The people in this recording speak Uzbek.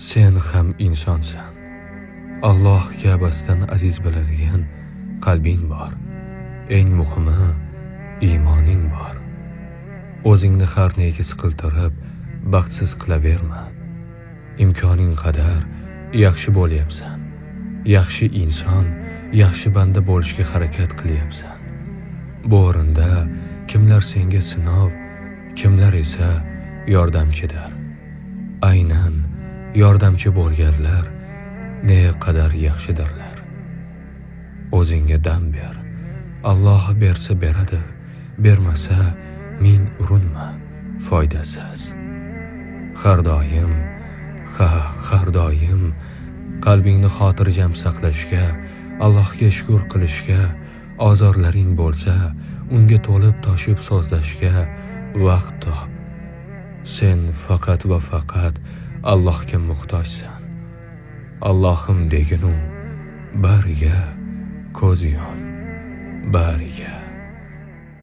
Sen ham insonsan. Alloh Ka'basidan aziz biladigan qalbing bor. Eng muhimi iymoning bor. O'zingni har nega siqiltirib, baxtsiz qilaverma. Imkoning qadar yaxshi bo'lyapsan. Yaxshi inson, yaxshi banda bo'lishga harakat qilyapsan. Bu o'rinda kimlar senga sinov, kimlar esa yordamchidir. Aynan yordamchi bo'lganlar ne qadar yaxshidirlar. O'zingga dam ber. Alloh bersa beradi, bermasa ming urinma, foydasiz. Har doim qalbingni xotirjam saqlashga, Allohga shukr qilishga, ozorlaring bo'lsa, unga to'lib toshib so'zlashga vaqt top. Sen faqat va faqat Allohga muhtojsan. Allohim deginu bariga ko'z yum, bariga